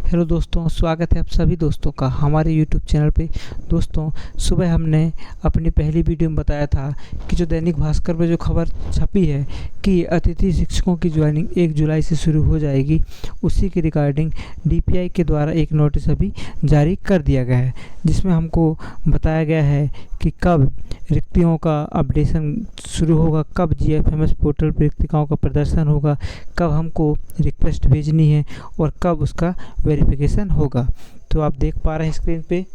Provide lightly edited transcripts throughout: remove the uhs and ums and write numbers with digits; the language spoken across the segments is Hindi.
हेलो दोस्तों, स्वागत है आप सभी दोस्तों का हमारे यूट्यूब चैनल पे। दोस्तों, सुबह हमने अपनी पहली वीडियो में बताया था कि जो दैनिक भास्कर में जो खबर छपी है कि अतिथि शिक्षकों की ज्वाइनिंग 1 जुलाई से शुरू हो जाएगी, उसी के रिगार्डिंग डीपीआई के द्वारा एक नोटिस अभी जारी कर दिया गया है, जिसमें हमको बताया गया है कि कब रिक्तियों का अपडेशन शुरू होगा, कब जीएफएमएस पोर्टल पर रिक्तिकाओं का प्रदर्शन होगा, कब हमको रिक्वेस्ट भेजनी है और कब उसका वेरिफिकेशन होगा। तो आप देख पा रहे हैं स्क्रीन पे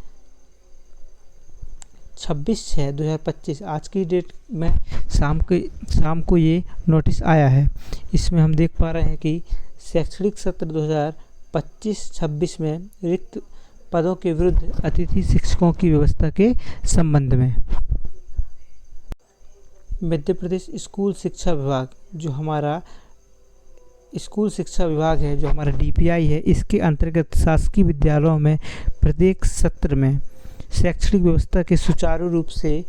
26/6/2025 आज की डेट में शाम को ये नोटिस आया है। इसमें हम देख पा रहे हैं कि शैक्षणिक सत्र 2025-26 में रिक्त पदों के विरुद्ध अतिथि शिक्षकों की व्यवस्था के संबंध में मध्य प्रदेश स्कूल शिक्षा विभाग, जो हमारा स्कूल शिक्षा विभाग है, जो हमारा डीपीआई है, इसके अंतर्गत शासकीय विद्यालयों में प्रत्येक सत्र में शैक्षणिक व्यवस्था के सुचारू रूप से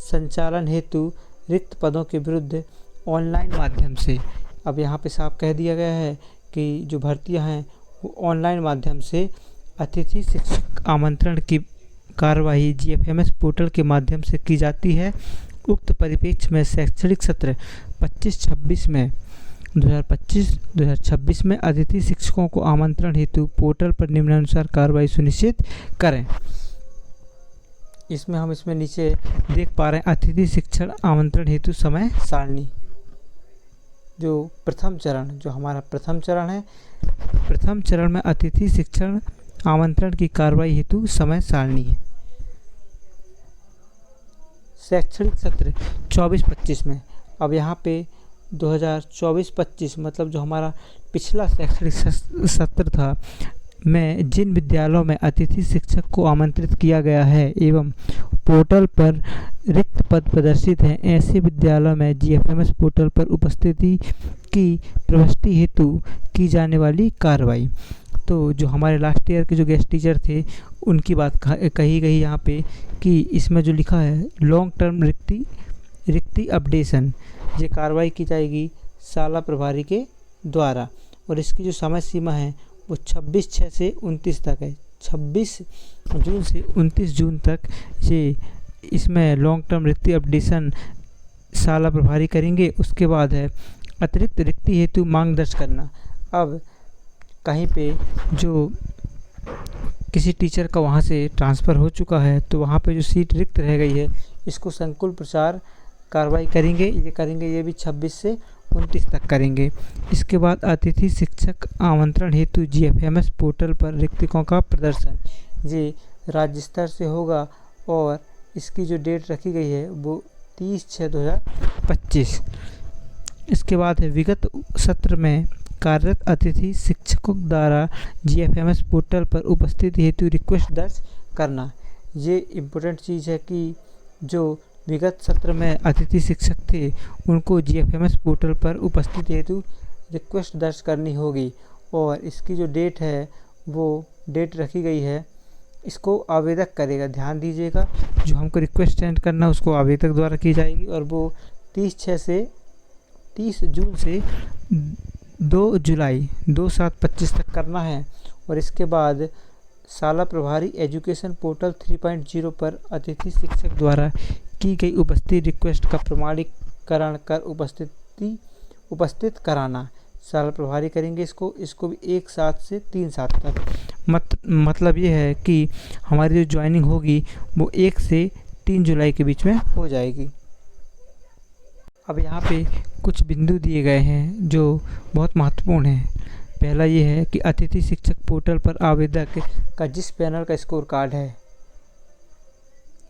संचालन हेतु रिक्त पदों के विरुद्ध ऑनलाइन माध्यम से, अब यहाँ पे साफ कह दिया गया है कि जो भर्तियाँ हैं वो ऑनलाइन माध्यम से अतिथि शिक्षक आमंत्रण की कार्यवाही जीएफएमएस पोर्टल के माध्यम से की जाती है। उक्त परिप्रेक्ष्य में शैक्षणिक सत्र 25-26 में 2025-2026 में अतिथि शिक्षकों को आमंत्रण हेतु पोर्टल पर निम्नानुसार कार्रवाई सुनिश्चित करें। इसमें नीचे देख पा रहे हैं अतिथि शिक्षण आमंत्रण हेतु समय सारणी, जो प्रथम चरण, जो हमारा प्रथम चरण है, प्रथम चरण में अतिथि शिक्षण आमंत्रण की कार्रवाई हेतु समय सारणी है। शैक्षणिक सत्र 24-25 में, अब यहाँ पे 2024-25 मतलब जो हमारा पिछला शैक्षणिक सत्र था में जिन विद्यालयों में अतिथि शिक्षक को आमंत्रित किया गया है एवं पोर्टल पर रिक्त पद प्रदर्शित हैं, ऐसे विद्यालयों में जीएफएमएस पोर्टल पर उपस्थिति की प्रविष्टि हेतु की जाने वाली कार्रवाई। तो जो हमारे लास्ट ईयर के जो गेस्ट टीचर थे उनकी बात कही गई यहाँ पे कि इसमें जो लिखा है लॉन्ग टर्म रिक्ति अपडेशन, ये कार्रवाई की जाएगी शाला प्रभारी के द्वारा और इसकी जो समय सीमा है वो 26/6 से 29 तक है। 26 जून से 29 जून तक ये इसमें लॉन्ग टर्म रिक्ति अपडेशन शाला प्रभारी करेंगे। उसके बाद है अतिरिक्त रिक्ति हेतु मांग दर्ज करना। अब कहीं पे जो किसी टीचर का वहाँ से ट्रांसफ़र हो चुका है तो वहाँ पे जो सीट रिक्त रह गई है इसको संकुल प्रचार कार्रवाई करेंगे, ये भी 26 से 29 तक करेंगे। इसके बाद अतिथि शिक्षक आमंत्रण हेतु जीएफएमएस पोर्टल पर रिक्तिकों का प्रदर्शन ये राज्य स्तर से होगा और इसकी जो डेट रखी गई है वो 30/6/2025। इसके बाद है विगत सत्र में कार्यरत अतिथि शिक्षकों द्वारा जीएफएमएस पोर्टल पर उपस्थिति हेतु रिक्वेस्ट दर्ज करना। ये इम्पोर्टेंट चीज़ है कि जो विगत सत्र में अतिथि शिक्षक थे उनको जीएफएमएस पोर्टल पर उपस्थिति हेतु रिक्वेस्ट दर्ज करनी होगी और इसकी जो डेट है वो डेट रखी गई है, इसको आवेदक करेगा। ध्यान दीजिएगा, जो हमको रिक्वेस्ट सेंड करना उसको आवेदक द्वारा की जाएगी और वो 30 जून से 2 जुलाई 2725 तक करना है। और इसके बाद शाला प्रभारी एजुकेशन पोर्टल 3.0 पर अतिथि शिक्षक द्वारा की गई उपस्थिति रिक्वेस्ट का प्रमाणीकरण कर उपस्थित कराना। शाला प्रभारी करेंगे इसको भी 1/7 से 3/7 तक। मतलब ये है कि हमारी जो ज्वाइनिंग होगी वो 1 से 3 जुलाई के बीच में हो जाएगी। अब यहाँ पे कुछ बिंदु दिए गए हैं जो बहुत महत्वपूर्ण हैं। पहला ये है कि अतिथि शिक्षक पोर्टल पर आवेदक का जिस पैनल का स्कोर कार्ड है,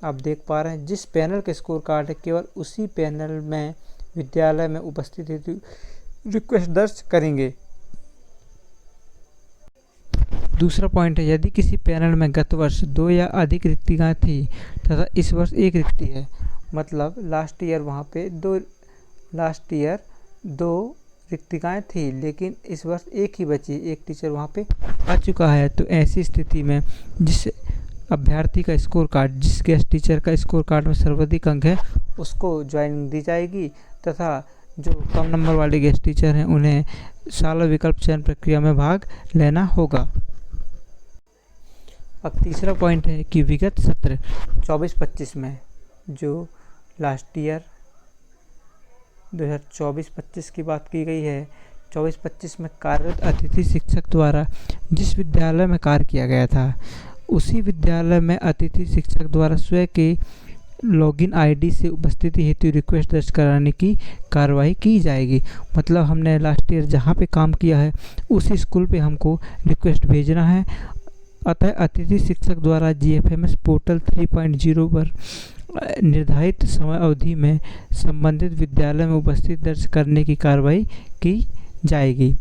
आप देख पा रहे हैं जिस पैनल का स्कोर कार्ड है केवल उसी पैनल में विद्यालय में उपस्थित हेतु रिक्वेस्ट दर्ज करेंगे। दूसरा पॉइंट है यदि किसी पैनल में गत वर्ष 2 या अधिक रिक्तिकाएँ थी तथा इस वर्ष 1 रिक्ति है, मतलब लास्ट ईयर वहाँ पे 2 रिक्तिकाएँ थी लेकिन इस वर्ष 1 ही बची, 1 टीचर वहाँ पे आ चुका है, तो ऐसी स्थिति में जिस अभ्यर्थी का स्कोर कार्ड, जिस गेस्ट टीचर का स्कोर कार्ड में सर्वाधिक अंक है उसको ज्वाइनिंग दी जाएगी तथा जो कम नंबर वाले गेस्ट टीचर हैं उन्हें शाला विकल्प चयन प्रक्रिया में भाग लेना होगा। अब तीसरा पॉइंट है कि विगत सत्र 24-25 में जो लास्ट ईयर 2024-25 की बात की गई है, 24-25 में कार्यरत अतिथि शिक्षक द्वारा जिस विद्यालय में कार्य किया गया था उसी विद्यालय में अतिथि शिक्षक द्वारा स्वयं के लॉगिन आईडी से उपस्थिति हेतु रिक्वेस्ट दर्ज कराने की कार्रवाई की जाएगी। मतलब हमने लास्ट ईयर जहाँ पे काम किया है उसी स्कूल पे हमको रिक्वेस्ट भेजना है। अतः अतिथि शिक्षक द्वारा GFMS पोर्टल 3.0 पर निर्धारित समय अवधि में संबंधित विद्यालय में उपस्थित दर्ज करने की कार्रवाई की जाएगी।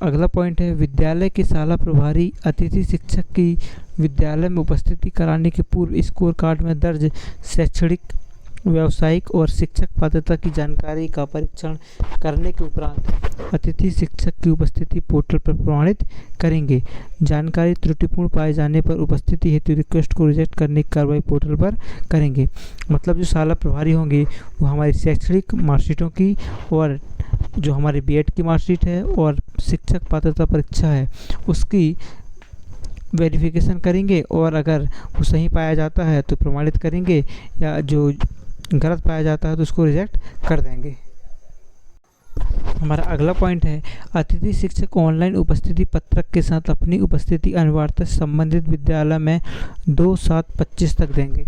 अगला पॉइंट है विद्यालय के शाला प्रभारी अतिथि शिक्षक की विद्यालय में उपस्थिति कराने के पूर्व स्कोर कार्ड में दर्ज शैक्षणिक, व्यावसायिक और शिक्षक पात्रता की जानकारी का परीक्षण करने के उपरांत अतिथि शिक्षक की उपस्थिति पोर्टल पर प्रमाणित करेंगे। जानकारी त्रुटिपूर्ण पाए जाने पर उपस्थिति हेतु रिक्वेस्ट को रिजेक्ट करने की कार्रवाई पोर्टल पर करेंगे। मतलब जो शाला प्रभारी होंगे वो हमारी शैक्षणिक मार्कशीटों की और जो हमारी B.Ed की मार्कशीट है और शिक्षक पात्रता परीक्षा है उसकी वेरिफिकेशन करेंगे और अगर वो सही पाया जाता है तो प्रमाणित करेंगे या जो गलत पाया जाता है तो उसको रिजेक्ट कर देंगे। हमारा अगला पॉइंट है अतिथि शिक्षक ऑनलाइन उपस्थिति पत्रक के साथ अपनी उपस्थिति अनिवार्यता संबंधित विद्यालय में 2/7/25 तक देंगे।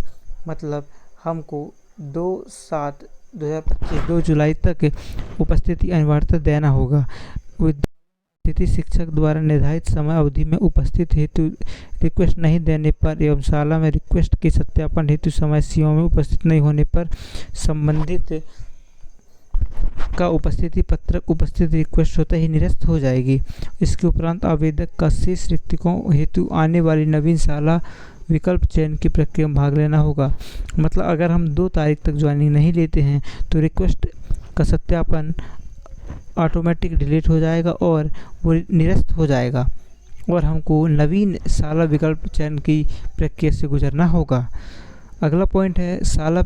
मतलब हमको 2/7/2025 2 जुलाई तक उपस्थिति अनिवार्यता देना होगा। अतिथि शिक्षक द्वारा निर्धारित समय अवधि में उपस्थित हेतु रिक्वेस्ट नहीं देने पर एवं शाला में रिक्वेस्ट के सत्यापन हेतु समय सीमा में उपस्थित नहीं होने पर संबंधित का उपस्थिति पत्रक उपस्थिति रिक्वेस्ट होते ही निरस्त हो जाएगी। इसके उपरांत आवेदक का शेष रिक्तियों हेतु आने वाली नवीन शाला विकल्प चयन की प्रक्रिया में भाग लेना होगा। मतलब अगर हम 2 तारीख तक ज्वाइनिंग नहीं लेते हैं तो रिक्वेस्ट का सत्यापन ऑटोमेटिक डिलीट हो जाएगा और वो निरस्त हो जाएगा और हमको नवीन शाला विकल्प चयन की प्रक्रिया से गुजरना होगा। अगला पॉइंट है शाला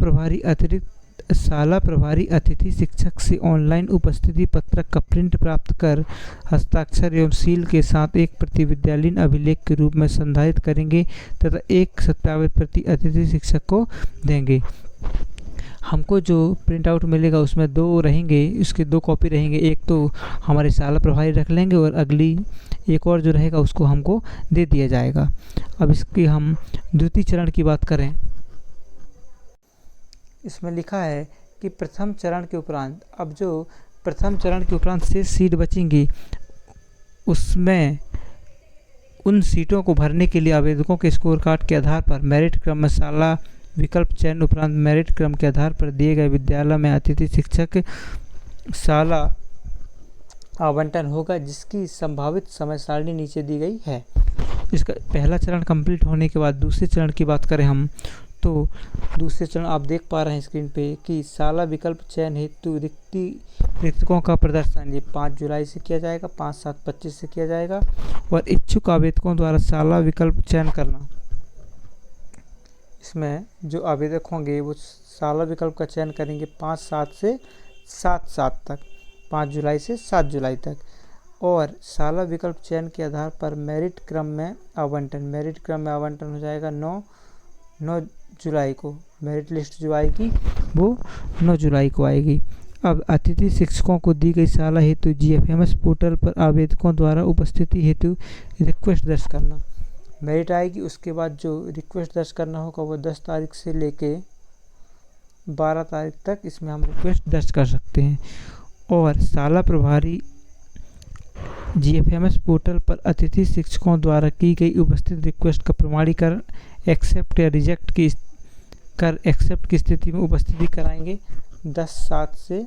प्रभारी अतिथि शिक्षक से ऑनलाइन उपस्थिति पत्रक का प्रिंट प्राप्त कर हस्ताक्षर एवं सील के साथ एक प्रति विद्यालयीन अभिलेख के रूप में संधारित करेंगे तथा एक सत्यापित प्रति अतिथि शिक्षक को देंगे। हमको जो प्रिंट आउट मिलेगा उसमें 2 रहेंगे, उसके 2 कॉपी रहेंगे। एक तो हमारे शाला प्रभारी रख लेंगे और अगली एक और जो रहेगा उसको हमको दे दिया जाएगा। अब इसकी हम द्वितीय चरण की बात करें, इसमें लिखा है कि प्रथम चरण के उपरांत, अब जो प्रथम चरण के उपरांत से सीट बचेंगी उसमें उन सीटों को भरने के लिए आवेदकों के स्कोर कार्ड के आधार पर मेरिट क्रम में शाला विकल्प चयन उपरांत मेरिट क्रम के आधार पर दिए गए विद्यालय में अतिथि शिक्षक शाला आवंटन होगा जिसकी संभावित समय सारणी नीचे दी गई है। इसका पहला चरण कंप्लीट होने के बाद दूसरे चरण की बात करें हम तो दूसरे चरण आप देख पा रहे हैं स्क्रीन पे कि शाला विकल्प चयन हेतु रिक्तकों का प्रदर्शन ये 5 जुलाई से किया जाएगा, 5/7/25 से किया जाएगा और इच्छुक आवेदकों द्वारा शाला विकल्प चयन करना। इसमें जो आवेदक होंगे वो शाला विकल्प का चयन करेंगे 5/7 से 7/7 तक, 5 जुलाई से 7 जुलाई तक और शाला विकल्प चयन के आधार पर मेरिट क्रम में आवंटन हो जाएगा 9 जुलाई को। मेरिट लिस्ट जो आएगी वो 9 जुलाई को आएगी। अब अतिथि शिक्षकों को दी गई शाला हेतु GFMS पोर्टल पर आवेदकों द्वारा उपस्थिति हेतु रिक्वेस्ट दर्ज करना। मेरिट आएगी उसके बाद जो रिक्वेस्ट दर्ज करना होगा वो 10 तारीख से लेके 12 तारीख तक इसमें हम रिक्वेस्ट दर्ज कर सकते हैं। और शाला प्रभारी GFMS पोर्टल पर अतिथि शिक्षकों द्वारा की गई उपस्थित रिक्वेस्ट का प्रमाणीकरण एक्सेप्ट या रिजेक्ट की स्थिति में उपस्थिति कराएंगे 10/7 से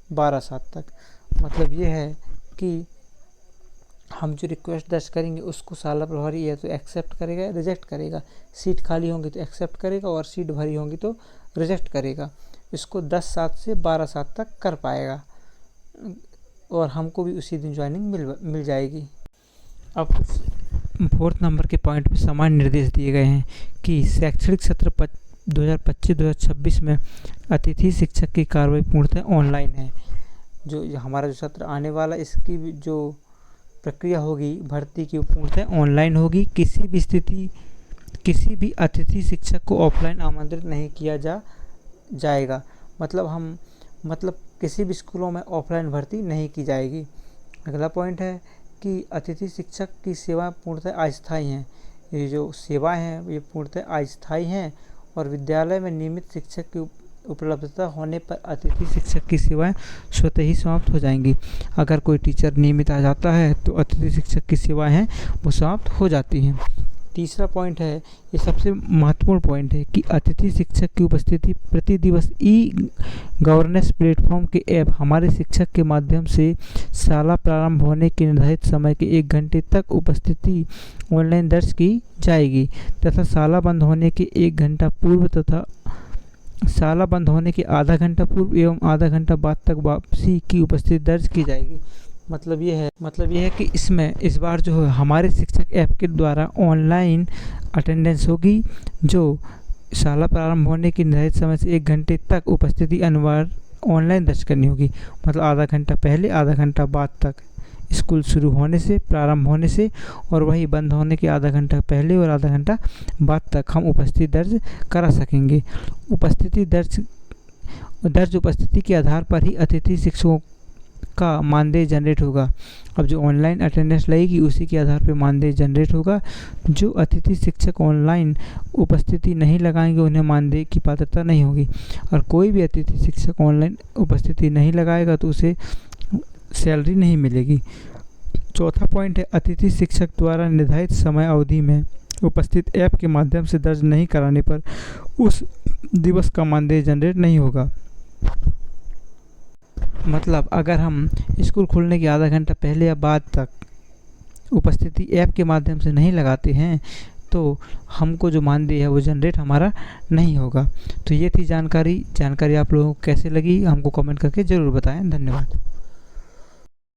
12/7 तक। मतलब ये है कि हम जो रिक्वेस्ट दर्ज करेंगे उसको शाला प्रभारी या तो एक्सेप्ट करेगा या रिजेक्ट करेगा। सीट खाली होंगी तो एक्सेप्ट करेगा और सीट भरी होंगी तो रिजेक्ट करेगा। इसको 10/7 से 12/7 तक कर पाएगा और हमको भी उसी दिन ज्वाइनिंग मिल जाएगी। अब 4th नंबर के पॉइंट पे सामान्य निर्देश दिए गए हैं कि शैक्षणिक सत्र 2025-2026 में अतिथि शिक्षक की कार्रवाई पूर्णतः ऑनलाइन है। जो हमारा जो सत्र आने वाला इसकी जो प्रक्रिया होगी भर्ती की पूर्णतः ऑनलाइन होगी। किसी भी स्थिति किसी भी अतिथि शिक्षक को ऑफलाइन आमंत्रित नहीं किया जाएगा। मतलब किसी भी स्कूलों में ऑफलाइन भर्ती नहीं की जाएगी। अगला पॉइंट है कि अतिथि शिक्षक की सेवाएं पूर्णतः अस्थायी हैं। ये जो सेवाएं हैं ये पूर्णतः अस्थायी हैं और विद्यालय में नियमित शिक्षक की उपलब्धता होने पर अतिथि शिक्षक की सेवाएं स्वतः ही समाप्त हो जाएंगी। अगर कोई टीचर नियमित आ जाता है तो अतिथि शिक्षक की सेवाएं हैं वो समाप्त हो जाती हैं। तीसरा पॉइंट है, ये सबसे महत्वपूर्ण पॉइंट है कि अतिथि शिक्षक की उपस्थिति प्रति दिवस गवर्नेंस प्लेटफॉर्म के ऐप हमारे शिक्षक के माध्यम से शाला प्रारंभ होने के निर्धारित समय के 1 घंटे तक उपस्थिति ऑनलाइन दर्ज की जाएगी तथा शाला बंद होने के 1 घंटा पूर्व तथा शाला बंद होने के आधा घंटा पूर्व एवं आधा घंटा बाद तक वापसी की उपस्थिति दर्ज की जाएगी। मतलब ये है कि इस बार जो है हमारे शिक्षक ऐप के द्वारा ऑनलाइन अटेंडेंस होगी, जो शाला प्रारंभ होने के निर्धारित समय से 1 घंटे तक उपस्थिति अनिवार्य ऑनलाइन दर्ज करनी होगी। मतलब आधा घंटा पहले आधा घंटा बाद तक स्कूल शुरू होने से प्रारंभ होने से और वही बंद होने के आधा घंटा पहले और आधा घंटा बाद तक हम उपस्थिति दर्ज करा सकेंगे। उपस्थिति दर्ज उपस्थिति के आधार पर ही अतिथि शिक्षकों का मानदेय जनरेट होगा। अब जो ऑनलाइन अटेंडेंस लगेगी उसी के आधार पर मानदेय जनरेट होगा। जो अतिथि शिक्षक ऑनलाइन उपस्थिति नहीं लगाएंगे उन्हें मानदेय की पात्रता नहीं होगी और कोई भी अतिथि शिक्षक ऑनलाइन उपस्थिति नहीं लगाएगा तो उसे सैलरी नहीं मिलेगी। चौथा पॉइंट है, अतिथि शिक्षक द्वारा निर्धारित समय अवधि में उपस्थित ऐप के माध्यम से दर्ज नहीं कराने पर उस दिवस का मानदेय जनरेट नहीं होगा। मतलब अगर हम स्कूल खुलने के आधा घंटा पहले या बाद तक उपस्थिति ऐप के माध्यम से नहीं लगाते हैं तो हमको जो मानदेय है वो जनरेट हमारा नहीं होगा। तो ये थी जानकारी आप लोगों को कैसे लगी हमको कमेंट करके ज़रूर बताएं। धन्यवाद।